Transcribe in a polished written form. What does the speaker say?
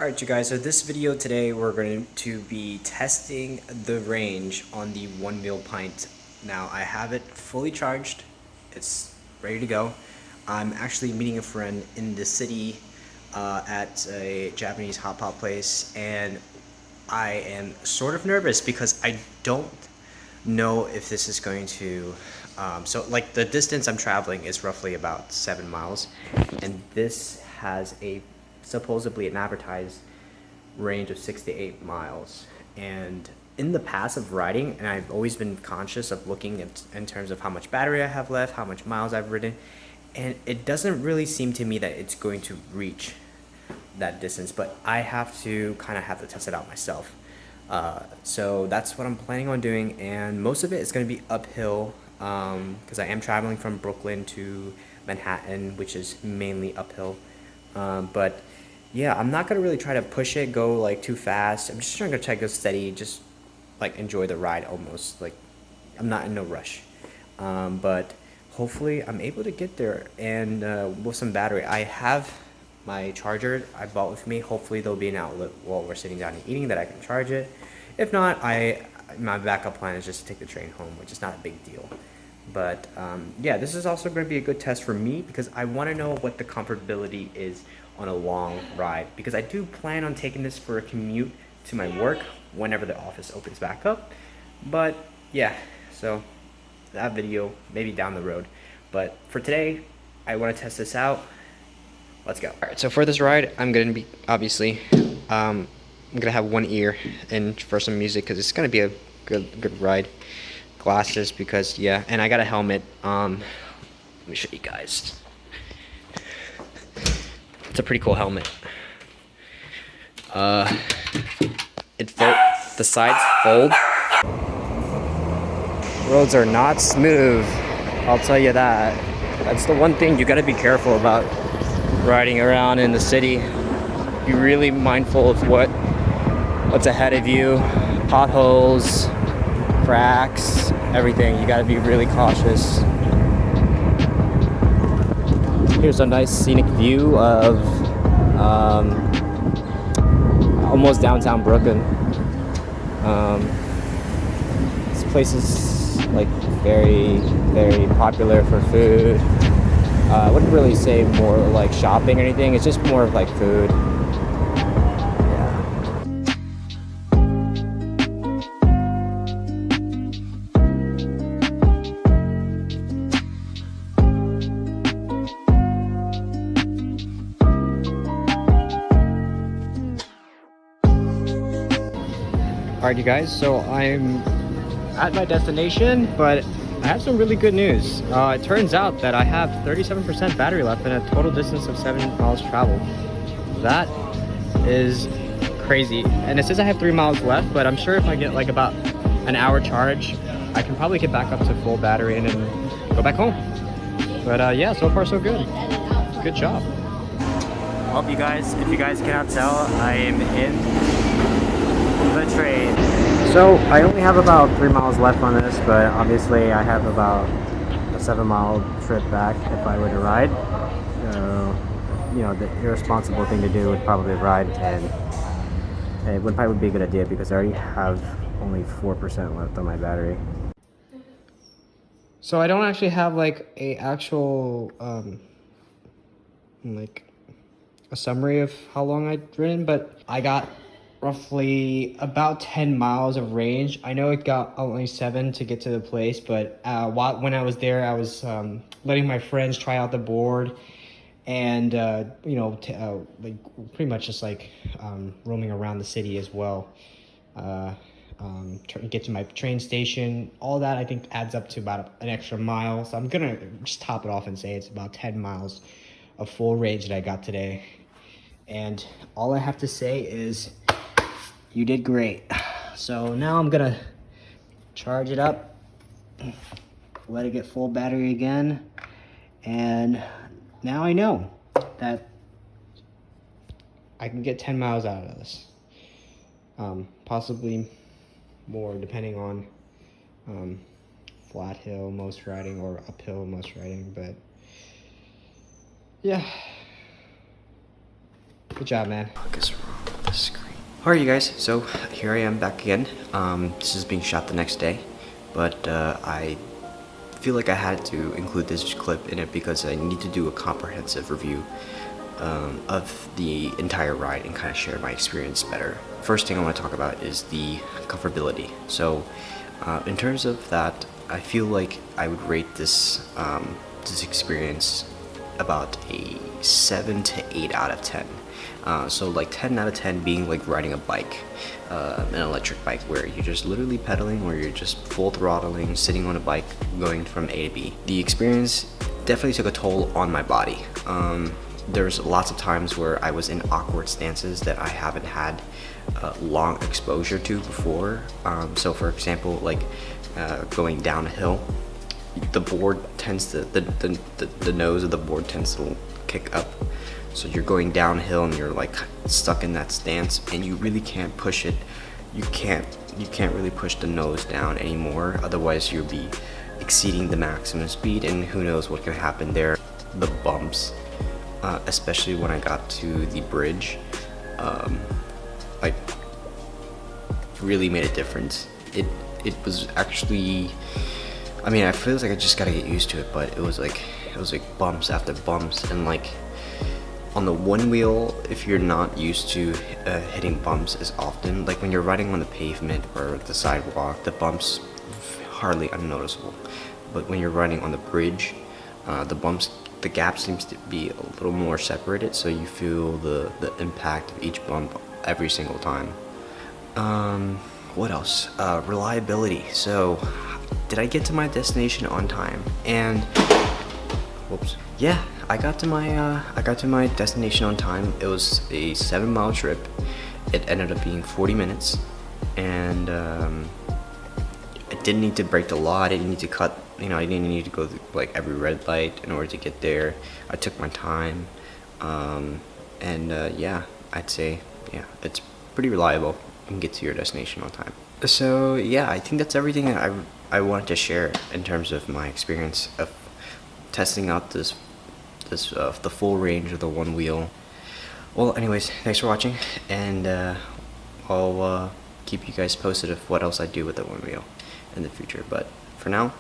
Alright you guys, so this video today we're going to be testing the range on the 1 mil pint. Now I have it fully charged, it's ready to go. I'm actually meeting a friend in the city at a Japanese hot pot place, and I am sort of nervous because I don't know if this is going to so like the distance I'm traveling is roughly about 7 miles, and this has a supposedly an advertised range of 6 to 8 miles. And in the past of riding, and I've always been conscious of looking at in terms of how much battery I have left, how much miles I've ridden, and it doesn't really seem to me that it's going to reach that distance, but I have to test it out myself. So that's what I'm planning on doing, and most of it is going to be uphill because I am traveling from Brooklyn to Manhattan, which is mainly uphill. But yeah, I'm not gonna really try to push it, go like too fast. I'm just trying to try to go steady, just like enjoy the ride almost. Like I'm not in no rush. But hopefully I'm able to get there, and with some battery. I have my charger I bought with me. Hopefully there'll be an outlet while we're sitting down and eating that I can charge it. If not, my backup plan is just to take the train home, which is not a big deal. But yeah, this is also going to be a good test for me because I want to know what the comfortability is on a long ride, because I do plan on taking this for a commute to my work whenever the office opens back up. But yeah, so that video maybe down the road, but for today I want to test this out. Let's go. All right, so for this ride I'm going to be obviously I'm gonna have one ear in for some music because it's going to be a good ride. Glasses because yeah, and I got a helmet. Let me show you guys. It's a pretty cool helmet. The sides fold. Roads are not smooth, I'll tell you that. That's the one thing you gotta be careful about riding around in the city. Be really mindful of what's ahead of you. Potholes, cracks, everything. You gotta be really cautious. Here's a nice scenic view of almost downtown Brooklyn. This place is like very popular for food. I wouldn't really say more like shopping or anything. It's just more of like food. Alright you guys, so I'm at my destination, but I have some really good news. It turns out that I have 37% battery left and a total distance of 7 miles traveled. That is crazy. And it says I have 3 miles left, but I'm sure if I get like about an hour charge, I can probably get back up to full battery and then go back home. But yeah, so far so good. Good job. Well, you guys, if you guys cannot tell, I am in the train. So I only have about 3 miles left on this, but obviously I have about a 7-mile trip back if I were to ride. So, you know, the irresponsible thing to do would probably ride, and it would probably be a good idea because I already have only 4% left on my battery. So I don't actually have like a actual like a summary of how long I'd ridden, but I got roughly about 10 miles of range. I know it got only 7 to get to the place, but when I was there, I was letting my friends try out the board, and you know, like pretty much just like roaming around the city as well. Get to my train station. All that I think adds up to about an extra mile. So I'm gonna just top it off and say it's about 10 miles of full range that I got today. And all I have to say is you did great. So now I'm gonna charge it up, let it get full battery again, and now I know that I can get 10 miles out of this. Possibly more depending on flat hill most riding or uphill most riding, but yeah. Good job, man. screen. Alright, you guys, so here I am back again. This is being shot the next day, but I feel like I had to include this clip in it because I need to do a comprehensive review of the entire ride and kind of share my experience better. First thing I want to talk about is the comfortability. So in terms of that, I feel like I would rate this this experience about a 7 to 8 out of 10. So like 10 out of 10 being like riding a bike, an electric bike where you're just literally pedaling, or you're just full throttling, sitting on a bike, going from A to B. The experience definitely took a toll on my body. There's lots of times where I was in awkward stances that I haven't had long exposure to before. So for example, like going down a hill, the board tends to, the nose of the board tends to kick up. So you're going downhill and you're like stuck in that stance, and you really can't push it. You can't really push the nose down anymore. Otherwise you'll be exceeding the maximum speed, and who knows what can happen there. The bumps, especially when I got to the bridge, like really made a difference. It was actually, I mean, I feel like I just gotta get used to it, but it was like bumps after bumps, and like on the one wheel, if you're not used to hitting bumps as often, like when you're riding on the pavement or the sidewalk, the bumps hardly unnoticeable. But when you're riding on the bridge, the gap seems to be a little more separated, so you feel the impact of each bump every single time. What else? Reliability. So, did I get to my destination on time? And whoops. Yeah, I got to my destination on time. It was a 7-mile trip. It ended up being 40 minutes, and I didn't need to break the law. I didn't need to cut. I didn't need to go through like every red light in order to get there. I took my time, and yeah, I'd say it's pretty reliable. You can get to your destination on time. So yeah, I think that's everything that I wanted to share in terms of my experience of testing out the full range of the one wheel. Well, anyways, thanks for watching, and I'll keep you guys posted of what else I do with the one wheel in the future. But for now,